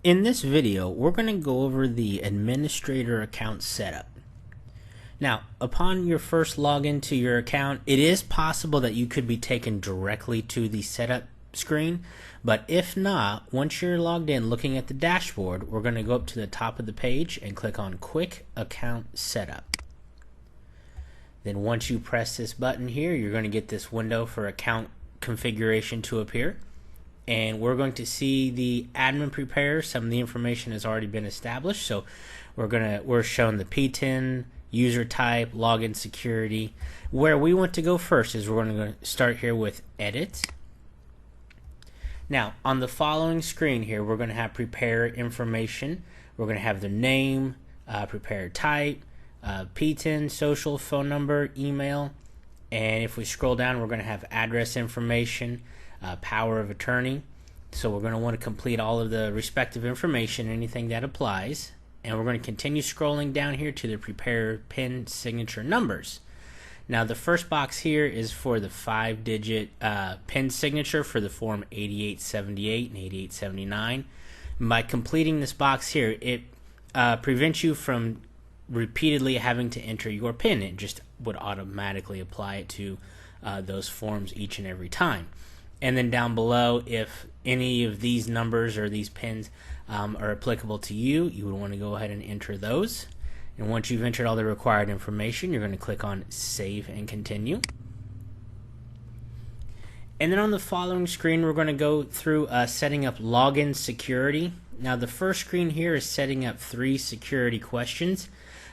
In this video, we're going to go over the administrator account setup. Now, upon your first login to your account, it is possible that you could be taken directly to the setup screen, but if not, once you're logged in looking at the dashboard, we're going to go up to the top of the page and click on Quick Account Setup. Then once you press this button here, you're going to get this window for account configuration to appear. And we're going to see the admin prepare. Some of the information has already been established, so we're shown the PTIN, user type, login security. Where we want to go first is we're going to start here with edit. Now on the following screen here, we're going to have prepare information. We're going to have the name, prepare type, PTIN, social, phone number, email, and if we scroll down, we're going to have address information, power of attorney. So we're going to want to complete all of the respective information, anything that applies, and we're going to continue scrolling down here to the prepare PIN signature numbers. Now the first box here is for the 5-digit PIN signature for the form 8878 and 8879. By completing this box here, it prevents you from repeatedly having to enter your PIN. It just would automatically apply it to those forms each and every time. And then down below, if any of these numbers or these pins are applicable to you, you would want to go ahead and enter those. And once you've entered all the required information, you're going to click on Save and Continue. And then on the following screen, we're going to go through setting up login security. Now the first screen here is setting up 3 security questions.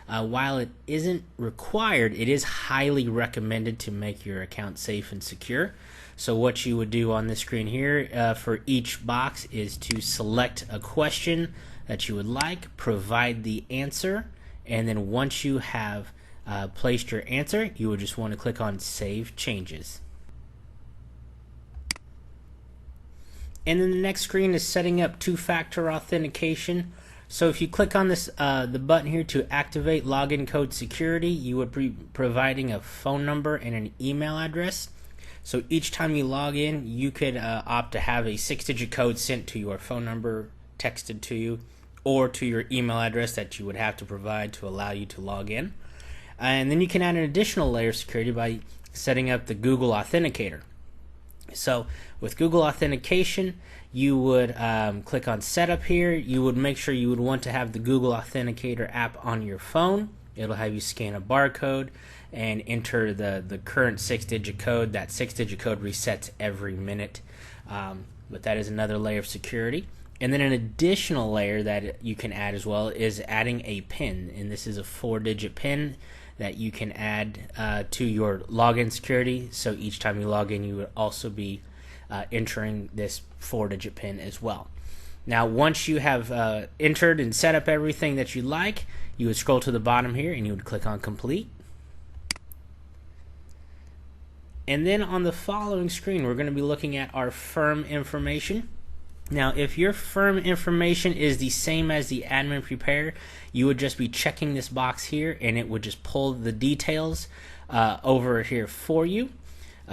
While it isn't required, it is highly recommended to make your account safe and secure. So what you would do on this screen here for each box is to select a question that you would like, provide the answer, and then once you have placed your answer, you would just want to click on Save Changes. And then the next screen is setting up 2-factor authentication. So if you click on this, the button here to activate login code security, you would be providing a phone number and an email address. So each time you log in, you could opt to have a 6-digit code sent to your phone number, texted to you, or to your email address that you would have to provide to allow you to log in. And then you can add an additional layer of security by setting up the Google Authenticator. So with Google Authentication, you would click on Setup here. You would make sure you would want to have the Google Authenticator app on your phone. It'll have you scan a barcode and enter the current 6-digit code. That 6-digit code resets every minute, but that is another layer of security. And then an additional layer that you can add as well is adding a PIN, and this is a 4-digit PIN that you can add to your login security. So each time you log in, you would also be entering this 4-digit PIN as well. Now once you have entered and set up everything that you like, you would scroll to the bottom here and you would click on Complete. And then on the following screen, we're going to be looking at our firm information. Now if your firm information is the same as the admin prepare, you would just be checking this box here and it would just pull the details over here for you.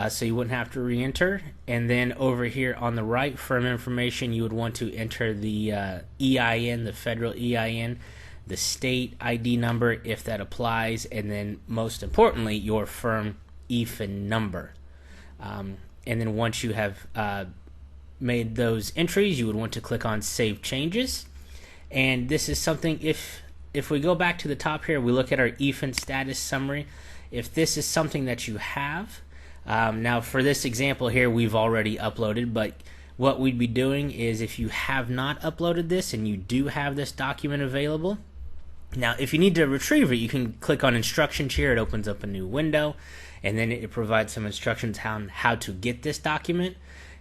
So you wouldn't have to re-enter. And then over here on the right, firm information, you would want to enter the EIN, the federal EIN, the state ID number if that applies, and then most importantly, your firm EFIN number. And then once you have made those entries, you would want to click on Save Changes. And this is something, if we go back to the top here, we look at our EFIN status summary. If this is something that you have, now for this example here, we've already uploaded, but what we'd be doing is if you have not uploaded this and you do have this document available, now if you need to retrieve it, you can click on instructions here. It opens up a new window, and then it provides some instructions on how to get this document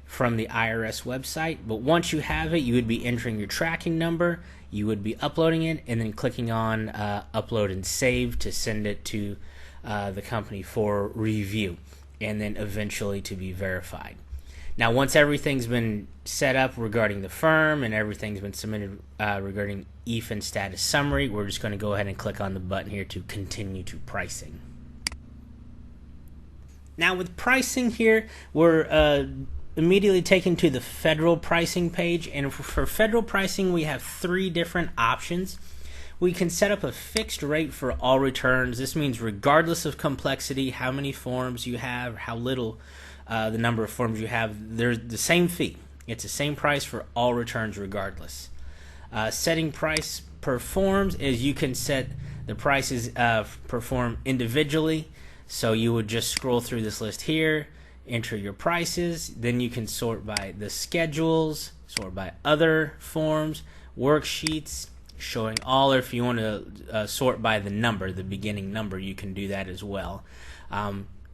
from the IRS website. But once you have it, you would be entering your tracking number, you would be uploading it, and then clicking on Upload and Save to send it to the company for review, and then eventually to be verified. Now once everything's been set up regarding the firm and everything's been submitted regarding EFIN status summary, we're just going to go ahead and click on the button here to continue to pricing. Now with pricing here, we're immediately taken to the federal pricing page, and for federal pricing we have 3 different options. We can set up a fixed rate for all returns. This means regardless of complexity, how many forms you have, how little the number of forms you have, there's the same fee. It's the same price for all returns regardless. Setting price per forms is you can set the prices per form individually. So you would just scroll through this list here, enter your prices, then you can sort by the schedules, sort by other forms, worksheets, showing all, or if you want to sort by the number, the beginning number, you can do that as well.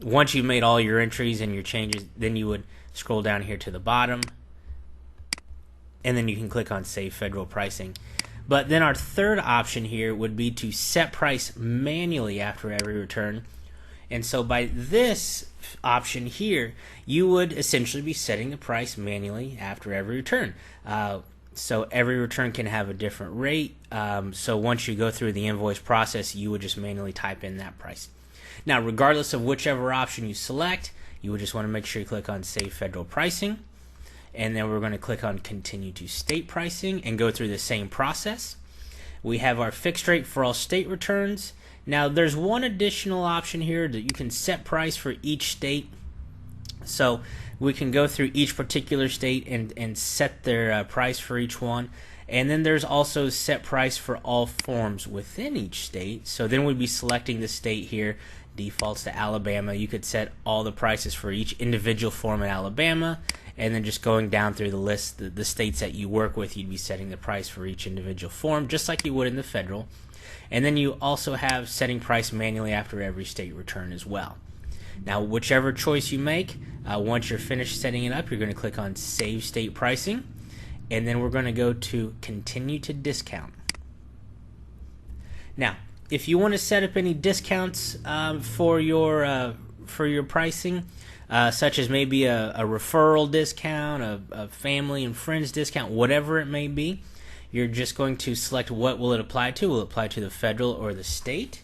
Once you've made all your entries and your changes, then you would scroll down here to the bottom, and then you can click on Save Federal Pricing. But then our third option here would be to set price manually after every return. And so by this option here, you would essentially be setting the price manually after every return. So every return can have a different rate. So once you go through the invoice process, you would just manually type in that price. Now, regardless of whichever option you select, you would just want to make sure you click on Save Federal Pricing. And then we're going to click on Continue to State Pricing and go through the same process. We have our fixed rate for all state returns. Now, there's one additional option here that you can set price for each state. So we can go through each particular state and set their price for each one. And then there's also set price for all forms within each state. So then we'd be selecting the state here, defaults to Alabama. You could set all the prices for each individual form in Alabama, and then just going down through the list, the states that you work with, you'd be setting the price for each individual form, just like you would in the federal. And then you also have setting price manually after every state return as well. Now, whichever choice you make, once you're finished setting it up, you're going to click on Save State Pricing, and then we're going to go to Continue to Discount. Now, if you want to set up any discounts for your pricing, such as maybe a referral discount, a family and friends discount, whatever it may be, you're just going to select what will it apply to. Will it apply to the federal or the state?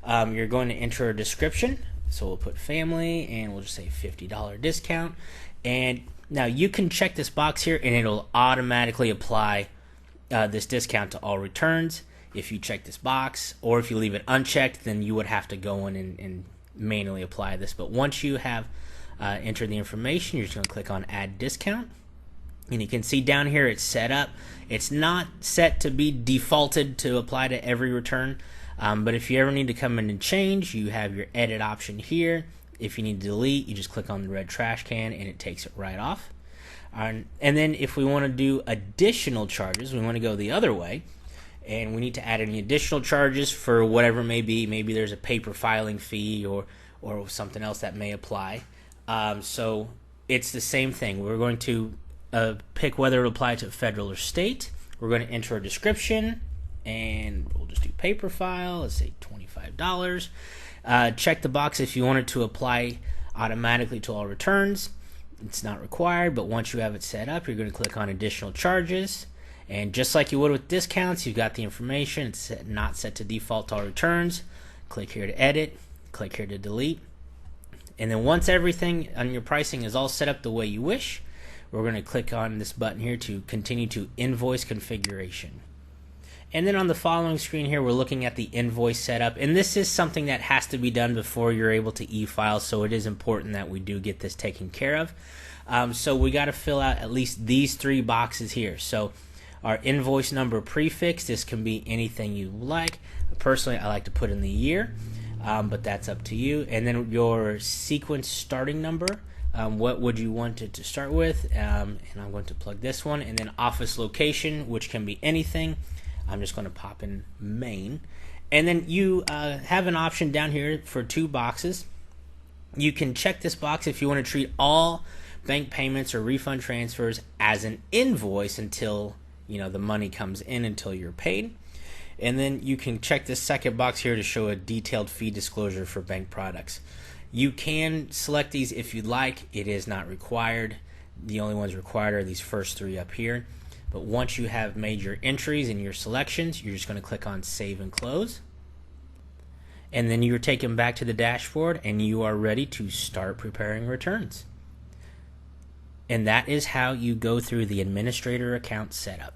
You're going to enter a description. So we'll put family, and we'll just say $50 discount. And now you can check this box here, and it'll automatically apply this discount to all returns if you check this box. Or if you leave it unchecked, then you would have to go in and manually apply this. But once you have entered the information, you're just going to click on Add Discount. And you can see down here it's set up. It's not set to be defaulted to apply to every return. But if you ever need to come in and change, you have your edit option here. If you need to delete, you just click on the red trash can and it takes it right off. And then if we want to do additional charges, we want to go the other way, and we need to add any additional charges for whatever it may be. Maybe there's a paper filing fee or something else that may apply. So it's the same thing. We're going to pick whether it applies to federal or state. We're going to enter a description, and we'll just do paper file. Let's say $25. Check the box if you want it to apply automatically to all returns. It's not required, but once you have it set up, you're going to click on additional charges. And just like you would with discounts, you've got the information. It's not set to default to all returns. Click here to edit. Click here to delete. And then once everything on your pricing is all set up the way you wish, we're going to click on this button here to continue to invoice configuration. And then on the following screen here, we're looking at the invoice setup. And this is something that has to be done before you're able to e-file, so it is important that we do get this taken care of. So we got to fill out at least these 3 boxes here. So our invoice number prefix, this can be anything you like. Personally, I like to put in the year, but that's up to you. And then your sequence starting number. What would you want it to start with? And I'm going to plug this one. And then office location, which can be anything. I'm just going to pop in Maine. And then you have an option down here for 2 boxes. You can check this box if you want to treat all bank payments or refund transfers as an invoice until the money comes in, until you're paid. And then you can check this second box here to show a detailed fee disclosure for bank products. You can select these if you'd like. It is not required. The only ones required are these first 3 up here. But once you have made your entries and your selections, you're just going to click on Save and Close. And then you're taken back to the dashboard, and you are ready to start preparing returns. And that is how you go through the administrator account setup.